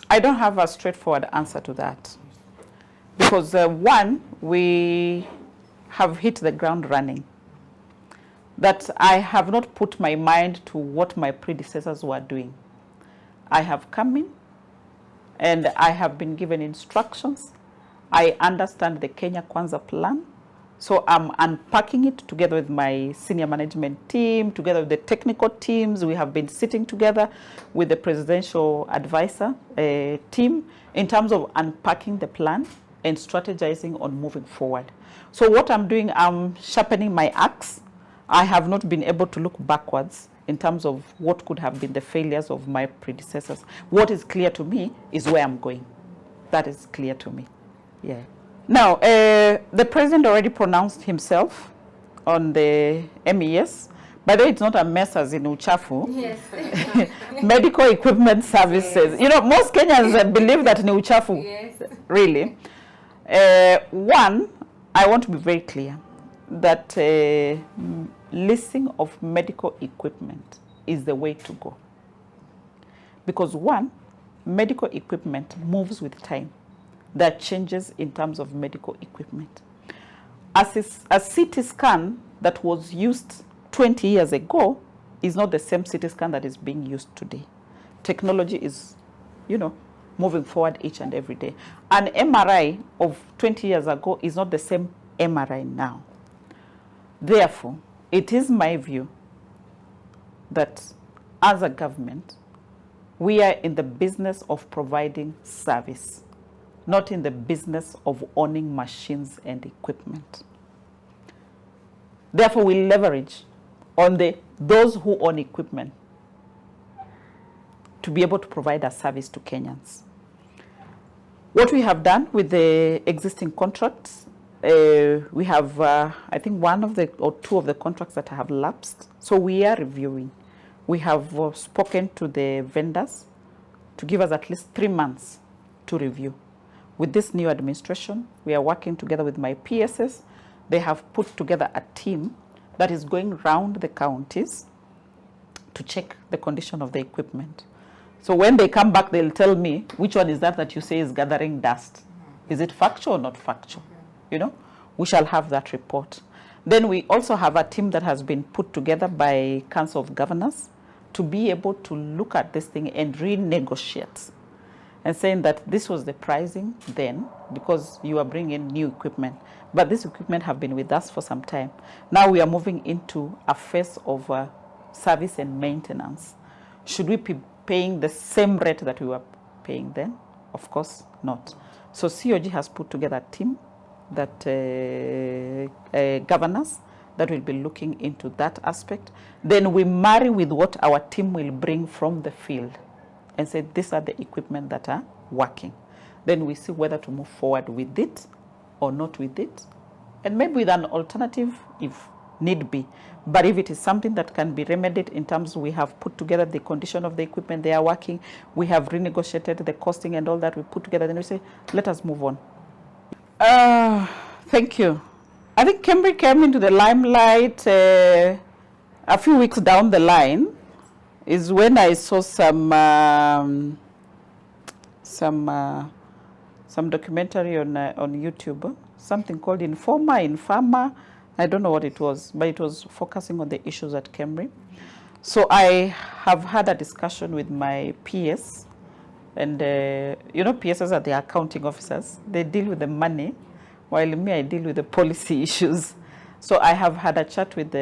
I don't have a straightforward answer to that. Because one, we have hit the ground running. That I have not put my mind to what my predecessors were doing. I have come in and I have been given instructions. I understand the Kenya Kwanzas plan. So I'm unpacking it together with my senior management team, together with the technical teams. We have been sitting together with the presidential advisor team in terms of unpacking the plan and strategizing on moving forward. So what I'm doing, I'm sharpening my axe. I have not been able to look backwards in terms of what could have been the failures of my predecessors. What is clear to me is where I'm going. That is clear to me. Yeah. Now, the president already pronounced himself on the MES. By the way, it's not a mess as in uchafu. Yes. Medical equipment services. Yes. You know, most Kenyans believe that ni uchafu. Yes. Really. One, I want to be very clear that leasing of medical equipment is the way to go. Because one, medical equipment moves with time. There are changes in terms of medical equipment. A CT scan that was used 20 years ago is not the same CT scan that is being used today. Technology is, you know, moving forward each and every day. An MRI of 20 years ago is not the same MRI now. Therefore, it is my view that as a government, we are in the business of providing service, not in the business of owning machines and equipment. Therefore, we leverage on those who own equipment to be able to provide a service to Kenyans. What we have done with the existing contracts, we have, I think, or two of the contracts that have lapsed. So we are reviewing. We have spoken to the vendors to give us at least 3 months to review. With this new administration, we are working together with my PSS. They have put together a team that is going round the counties to check the condition of the equipment. So when they come back, they'll tell me, which one is that you say is gathering dust? Is it factual or not factual? You know, we shall have that report. Then we also have a team that has been put together by Council of Governors to be able to look at this thing and renegotiate and saying that this was the pricing then because you are bringing in new equipment. But this equipment have been with us for some time. Now we are moving into a phase of service and maintenance. Should we be paying the same rate that we were paying then? Of course not. So COG has put together a team that governors that will be looking into that aspect. Then we marry with what our team will bring from the field and say these are the equipment that are working. Then we see whether to move forward with it or not with it, and maybe with an alternative if need be. But if it is something that can be remedied in terms we have put together the condition of the equipment they are working, we have renegotiated the costing and all that we put together, then we say, let us move on. Thank you. I think Cambry came into the limelight a few weeks down the line is when I saw some documentary on YouTube, something called Informer. I don't know what it was, but it was focusing on the issues at Cambry. So I have had a discussion with my PS, and you know, PSs are the accounting officers. They deal with the money, while me, I deal with the policy issues. So I have had a chat with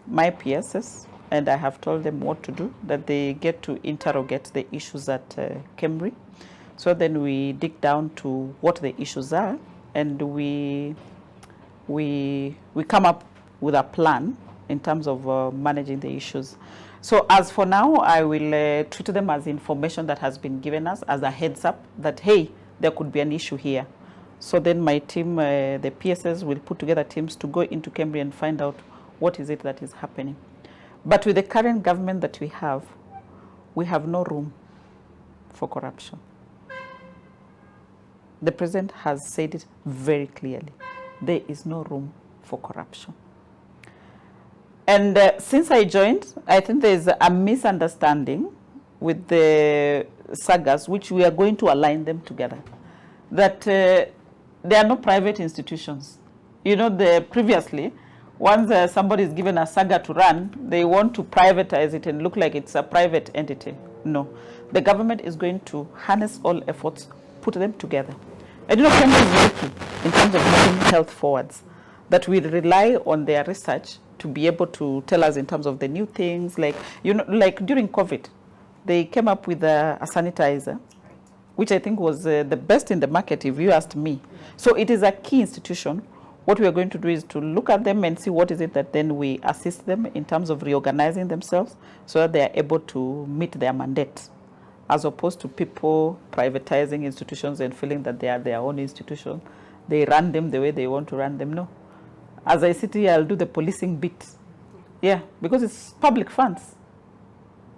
my PSs, and I have told them what to do, that they get to interrogate the issues at Cambry. So then we dig down to what the issues are, and we come up with a plan in terms of managing the issues. So as for now, I will treat them as information that has been given us as a heads up that, hey, there could be an issue here. So then my team, the PSS, will put together teams to go into Cambry and find out what is it that is happening. But with the current government that we have no room for corruption. The president has said it very clearly. There is no room for corruption. And since I joined, I think there's a misunderstanding with sagas, which we are going to align them together. That there are no private institutions. You know, previously, once somebody is given a saga to run, they want to privatize it and look like it's a private entity. No. The government is going to harness all efforts, put them together. And you know, Kenya is lucky in terms of moving health forwards, that we rely on their research to be able to tell us in terms of the new things. Like, you know, like during COVID, they came up with a sanitizer, which I think was the best in the market, if you asked me. So it is a key institution. What we are going to do is to look at them and see what is it that then we assist them in terms of reorganizing themselves so that they are able to meet their mandate, as opposed to people privatizing institutions and feeling that they are their own institution. They run them the way they want to run them. No. As I sit here, I'll do the policing bit. Yeah, because it's public funds.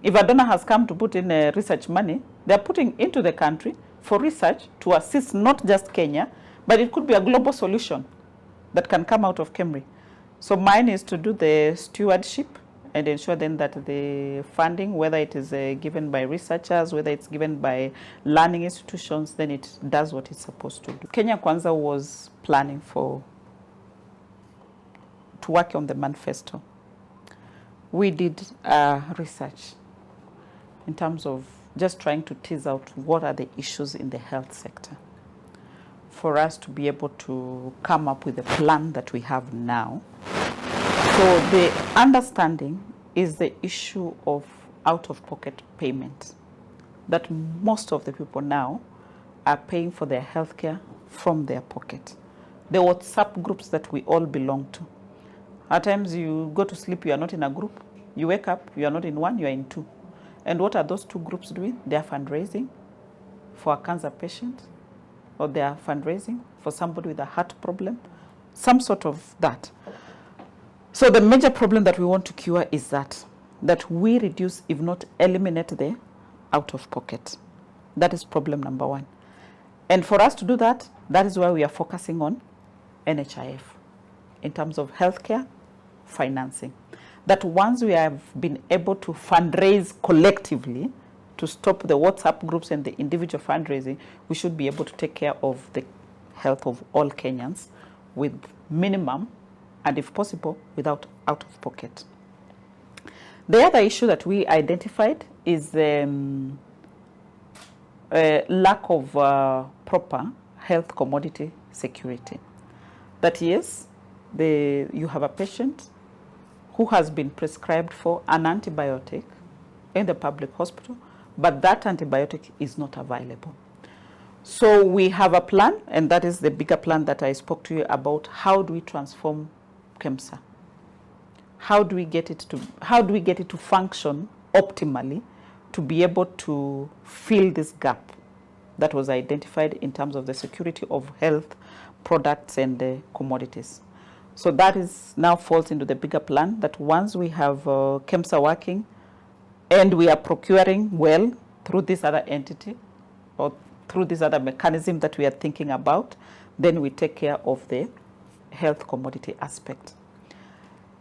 If a donor has come to put in research money, they're putting into the country for research to assist not just Kenya, but it could be a global solution that can come out of KEMRI. So mine is to do the stewardship and ensure then that the funding, whether it is given by researchers, whether it's given by learning institutions, then it does what it's supposed to do. Kenya Kwanzas was planning to work on the manifesto. We did research in terms of just trying to tease out what are the issues in the health sector for us to be able to come up with the plan that we have now. So the understanding is the issue of out-of-pocket payment, that most of the people now are paying for their healthcare from their pocket. The WhatsApp groups that we all belong to. At times you go to sleep, you are not in a group. You wake up, you are not in one, you are in two. And what are those two groups doing? They are fundraising for a cancer patient, or they are fundraising for somebody with a heart problem, some sort of that. So the major problem that we want to cure is that we reduce, if not eliminate, the out-of-pocket. That is problem number one. And for us to do that, that is why we are focusing on NHIF in terms of healthcare financing. That once we have been able to fundraise collectively to stop the WhatsApp groups and the individual fundraising, we should be able to take care of the health of all Kenyans with minimum and, if possible, without out-of-pocket. The other issue that we identified is lack of proper health commodity security. That yes, you have a patient who has been prescribed for an antibiotic in the public hospital, but that antibiotic is not available. So we have a plan, and that is the bigger plan that I spoke to you about. How do we transform KEMSA? How do we get it to function optimally to be able to fill this gap that was identified in terms of the security of health products and commodities? So that is now falls into the bigger plan, that once we have KEMSA working and we are procuring well through this other entity or through this other mechanism that we are thinking about, then we take care of the health commodity aspect.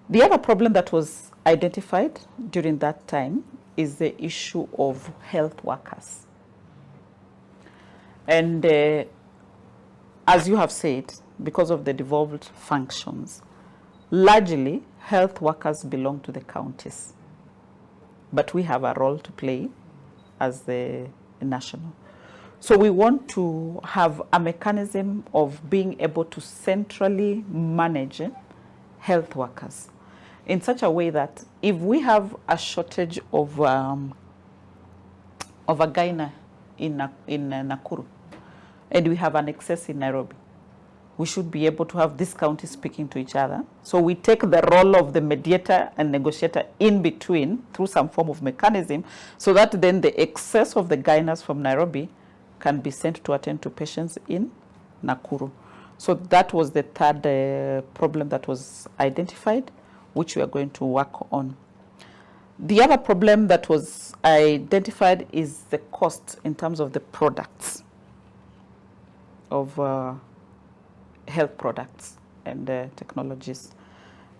The other problem that was identified during that time is the issue of health workers. And as you have said, because of the devolved functions, largely health workers belong to the counties. But we have a role to play as the national. So we want to have a mechanism of being able to centrally manage health workers in such a way that if we have a shortage of a gyna in Nakuru and we have an excess in Nairobi, we should be able to have these counties speaking to each other. So we take the role of the mediator and negotiator in between through some form of mechanism, so that then the excess of the gynas from Nairobi can be sent to attend to patients in Nakuru. So that was the third problem that was identified, which we are going to work on. The other problem that was identified is the cost in terms of the products of health products and technologies.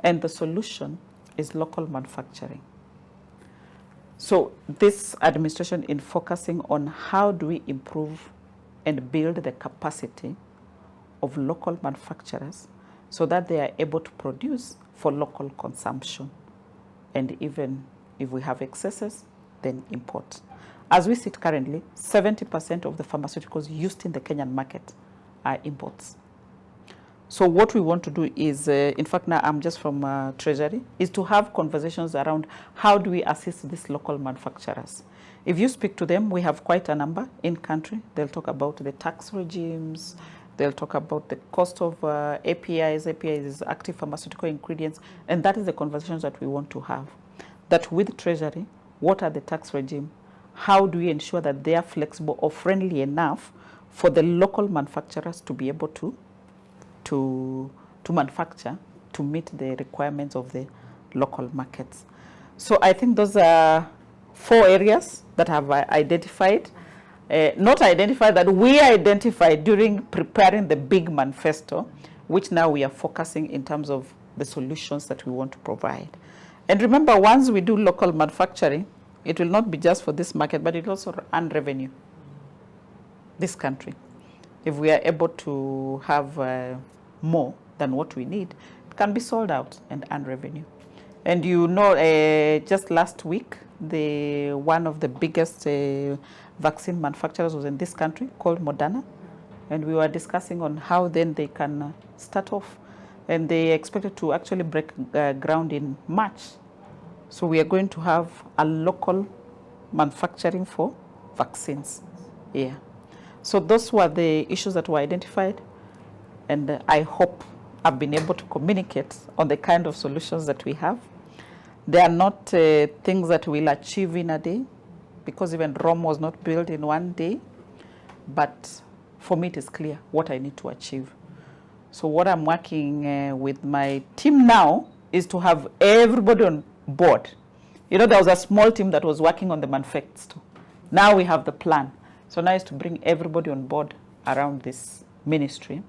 And the solution is local manufacturing. So this administration in focusing on how do we improve and build the capacity of local manufacturers so that they are able to produce for local consumption. And even if we have excesses, then import. As we sit currently, 70% of the pharmaceuticals used in the Kenyan market are imports. So what we want to do is, in fact, now I'm just from Treasury, is to have conversations around how do we assist these local manufacturers. If you speak to them, we have quite a number in country. They'll talk about the tax regimes. They'll talk about the cost of APIs. APIs is active pharmaceutical ingredients. And that is the conversations that we want to have. That with Treasury, what are the tax regime? How do we ensure that they are flexible or friendly enough for the local manufacturers to be able to manufacture to meet the requirements of the local markets? So I think those are 4 areas that have identified, not identified, that we identified during preparing the big manifesto, which now we are focusing in terms of the solutions that we want to provide. And remember, once we do local manufacturing, it will not be just for this market, but it will also earn revenue, this country. If we are able to have more than what we need, it can be sold out and earn revenue. And you know, just last week, one of the biggest vaccine manufacturers was in this country called Moderna. And we were discussing on how then they can start off. And they expected to actually break ground in March. So we are going to have a local manufacturing for vaccines. Yeah. So those were the issues that were identified. And I hope I've been able to communicate on the kind of solutions that we have. They are not things that we'll achieve in a day, because even Rome was not built in one day. But for me, it is clear what I need to achieve. So what I'm working with my team now is to have everybody on board. You know, there was a small team that was working on the manifesto. Now we have the plan. So now is to bring everybody on board around this ministry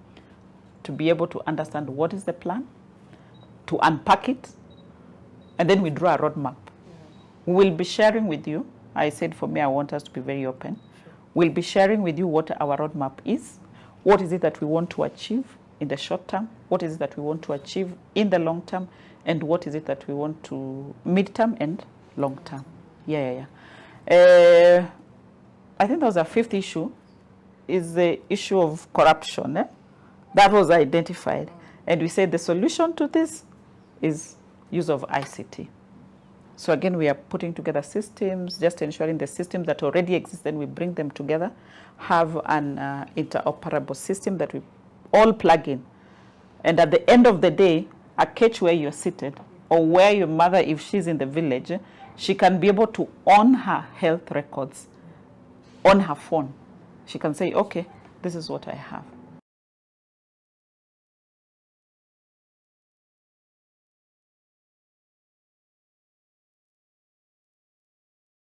to be able to understand what is the plan, to unpack it, and then we draw a roadmap. We will be sharing with you. I said for me, I want us to be very open. We'll be sharing with you what our roadmap is. What is it that we want to achieve in the short term? What is it that we want to achieve in the long term? And what is it that we want to mid-term and long term? I think there was a 5th issue, is the issue of corruption. That was identified. And we said the solution to this is use of ICT. So again, we are putting together systems, just ensuring the systems that already exist, then we bring them together, have an interoperable system that we all plug in. And at the end of the day, a catch where you're seated, or where your mother, if she's in the village, she can be able to own her health records on her phone. She can say, okay, this is what I have.